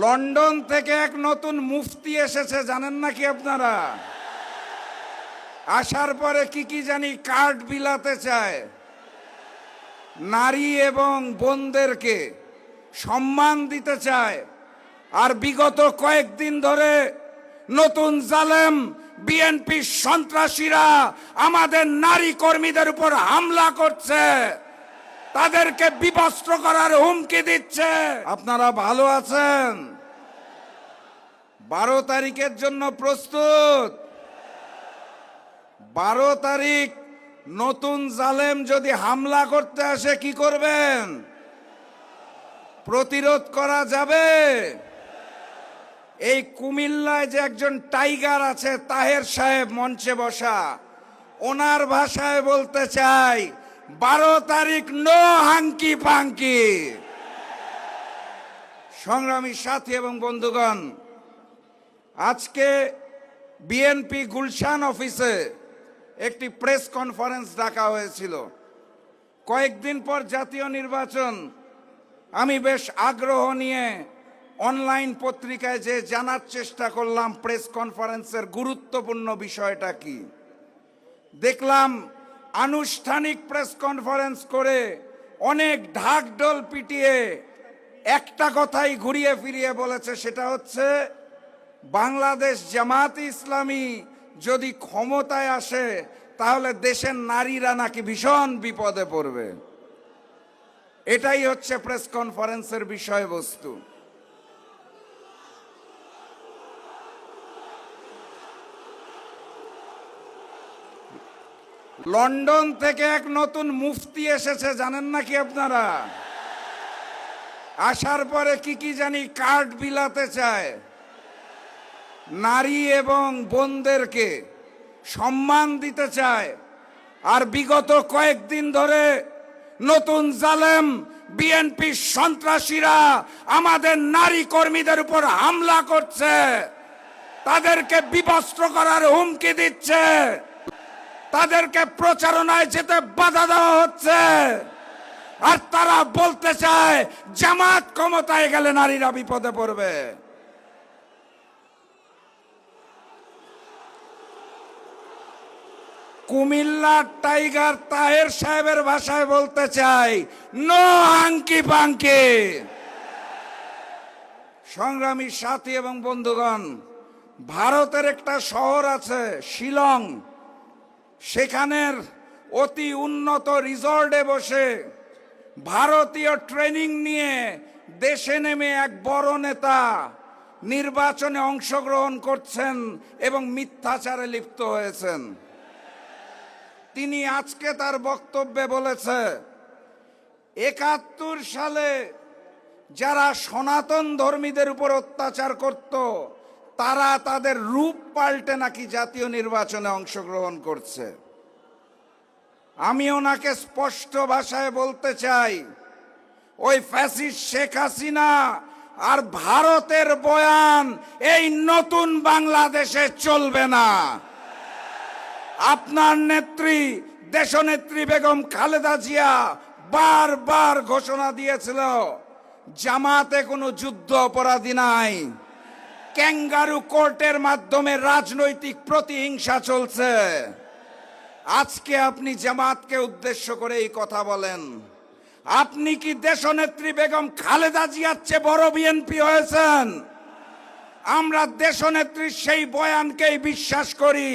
London থেকে এক নতুন মুফতি এসেছে, জানেন নাকি আপনারা? আসার পরে কি জানি কার্ড বিলাতে চায়, নারী এবং বোনদেরকে সম্মান দিতে চায়। আর বিগত কয়েকদিন ধরে নতুন জালেম বিএনপি সন্ত্রাসীরা আমাদের নারী কর্মীদের উপর হামলা করছে, তাদেরকে বিবস্ত্র করার হুমকি দিচ্ছে। আপনারা ভালো আছেন? 12 তারিখের জন্য প্রস্তুত? 12 তারিখ নতুন জালেম যদি হামলা করতে আসে কি করবেন? প্রতিরোধ করা যাবে? এই কুমিল্লায় যে একজন টাইগার আছে, তাহের সাহেব মঞ্চে বসা, ওনার ভাষায় বলতে চাই 12 তারিখ নো হাঙ্কি পাঙ্কি। সংগ্রামী সাথী এবং বন্ধুগণ, আজকে বিএনপি গুলশান অফিসে একটি প্রেস কনফারেন্স ডাকা হয়েছিল। কয়েকদিন পর জাতীয় নির্বাচন। আমি বেশ আগ্রহ নিয়ে অনলাইন পত্রিকায় যে জানার চেষ্টা করলাম প্রেস কনফারেন্সের গুরুত্বপূর্ণ বিষয়টা কি। দেখলাম আনুষ্ঠানিক প্রেস কনফারেন্স করে অনেক ঢাকঢোল পিটিয়ে একটা কথাই ঘুরিয়ে ফিরিয়ে বলেছে, সেটা হচ্ছে বাংলাদেশ জামাত ইসলামী যদি ক্ষমতায় আসে তাহলে দেশের নারীরা নাকি ভীষণ বিপদে পড়বে। এটাই হচ্ছে প্রেস কনফারেন্সের বিষয়বস্তু। লন্ডন থেকে এক নতুন মুফতি এসেছে, জানেন নাকি আপনারা? আসার পরে কি জানি কার্ড বিলাতে চায়, নারী এবং বোনদেরকে সম্মান দিতে চায়। আর বিগত কয়েকদিন ধরে নতুন জালেম বিএনপি সন্ত্রাসীরা আমাদের নারী কর্মীদের উপর হামলা করছে, তাদেরকে বিবস্ত্র করার হুমকি দিচ্ছে, তাদেরকে প্রচারণায় যেতে বাধা দেওয়া হচ্ছে। আর তারা বলতে চায় জামাত ক্ষমতায় গেলে নারীরা বিপদে পড়বে। কুমিল্লার টাইগার তাহের সাহেবের ভাষায় বলতে চাই নো হাঙ্কি পাঙ্কি। সংগ্রামী সাথী এবং বন্ধুগণ, ভারতের একটা শহর আছে শিলং, সেখানের অতি উন্নত রিসর্টে বসে ভারতীয় ট্রেনিং নিয়ে দেশে নেমে এক বড় নেতা নির্বাচনে অংশগ্রহণ করছেন এবং মিথ্যাচারে লিপ্ত হয়েছেন। তিনি আজকে তার বক্তব্যে বলেছে 71 সালে যারা সনাতন ধর্মীদের উপর অত্যাচার করত তারা তাদের রূপ পাল্টে নাকি জাতীয় নির্বাচনে অংশগ্রহণ করছে। আমি ওনাকে স্পষ্ট ভাষায় বলতে চাই, ওই ফ্যাসিস্ট শেখ হাসিনা আর ভারতের বয়ান এই নতুন বাংলাদেশে চলবে না। আপনার নেত্রী দেশনেত্রী বেগম খালেদা জিয়া বারবার ঘোষণা দিয়েছিল জামাতে কোনো যুদ্ধ অপরাধী নাই, ক্যাঙ্গারু কোর্টের মাধ্যমে রাজনৈতিক প্রতিহিংসা চলছে। আজকে আপনি জামাতকে উদ্দেশ্য করে এই কথা বলেন। আপনি কি দেশনেত্রী বেগম খালেদা জিয়ার চেয়ে বড় বিএনপি হয়েছেন? আমরা দেশনেত্রীর সেই বয়ানকেই বিশ্বাস করি।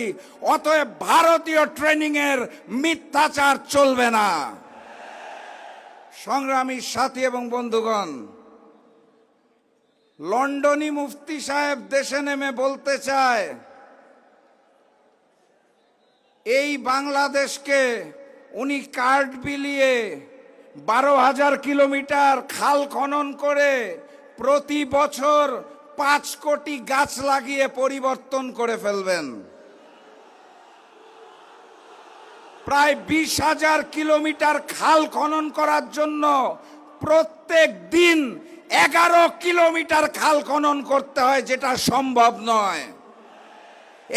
অতএব ভারতীয় ট্রেনিং এর মিথ্যাচার চলবে না। সংগ্রামী সাথী এবং বন্ধুগণ, লন্ডনী মুফতি সাহেব দেশে নেমে বলতে চায় এই বাংলাদেশকে উনি কার্ড বিলিয়ে 12,000 কিলোমিটার খাল খনন করে প্রতি বছর 5 কোটি গাছ লাগিয়ে পরিবর্তন করে ফেলবেন। প্রায় 20,000 কিলোমিটার খাল খনন করার জন্য প্রত্যেক দিন 11 কিলোমিটার খাল খনন করতে হয়, যেটা সম্ভব নয়।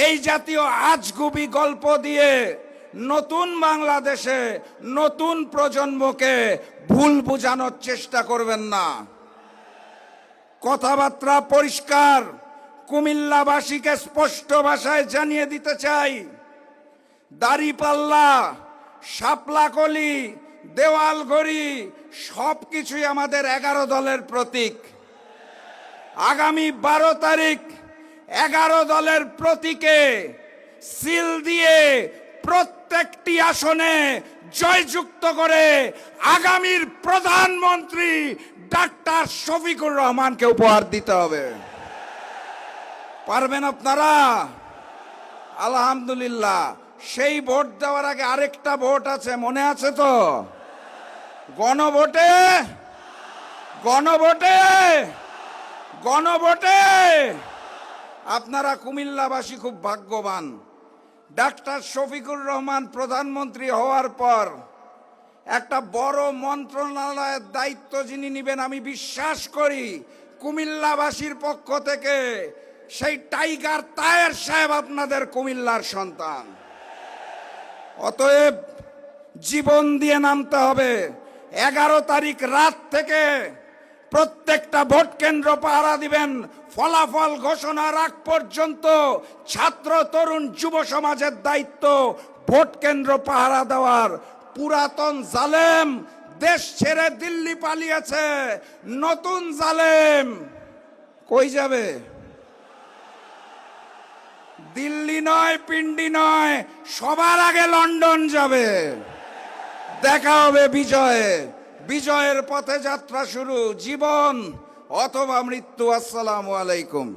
এই জাতীয় আজগুবি গল্প দিয়ে নতুন বাংলাদেশে নতুন প্রজন্মকে ভুল বোঝানোর চেষ্টা করবেন না। কথাবার্তা পরিষ্কার। কুমিল্লাবাসীকে স্পষ্ট ভাষায় জানিয়ে দিতে চাই, দাড়িপাল্লা, শাপলাকলি, দেওয়ালঘড়ি সবকিছুই আমাদের 11 দলের প্রতীক। আগামী 12 তারিখ 11 দলের প্রতীকে সিল দিয়ে প্রত্যেকটি আসনে জয়যুক্ত করে আগামীর প্রধানমন্ত্রী ডাক্তার শফিকুর রহমানকে উপহার দিতে হবে। পারবেন আপনারা? আলহামদুলিল্লাহ। সেই ভোট দেওয়ার আগে আরেকটা ভোট আছে, মনে আছে তো? গণভোটে গণভোটে গণভোটে আপনারা কুমিল্লাবাসী খুব ভাগ্যবান। ডাক্তার শফিকুর রহমান প্রধানমন্ত্রী হওয়ার পর একটা বড় মন্ত্রণালয়ের দায়িত্ব যিনি নেবেন, আমি বিশ্বাস করি কুমিল্লাবাসীর পক্ষ থেকে সেই টাইগার তায়ের সাহেব আপনাদের কুমিল্লার সন্তান। অতএব জীবন দিয়ে নামতে হবে। 11 তারিখ রাত থেকে প্রত্যেকটা ভোট কেন্দ্র পাহারা দিবেন। ফলাফল ঘোষণার আগ পর্যন্ত ছাত্র, তরুণ, যুব সমাজের দায়িত্ব ভোট কেন্দ্র পাহারা দেওয়ার। পুরাতন জালেম দেশ ছেড়ে দিল্লি পালিয়েছে, নতুন জালেম কই যাবে? দিল্লি নয়, পিন্ডি নয়, সবার আগে লন্ডন যাবে। দেখা হবে বিজয়ে। বিজয়ের পথে যাত্রা শুরু, জীবন অথবা মৃত্যু। আসসালামু আলাইকুম।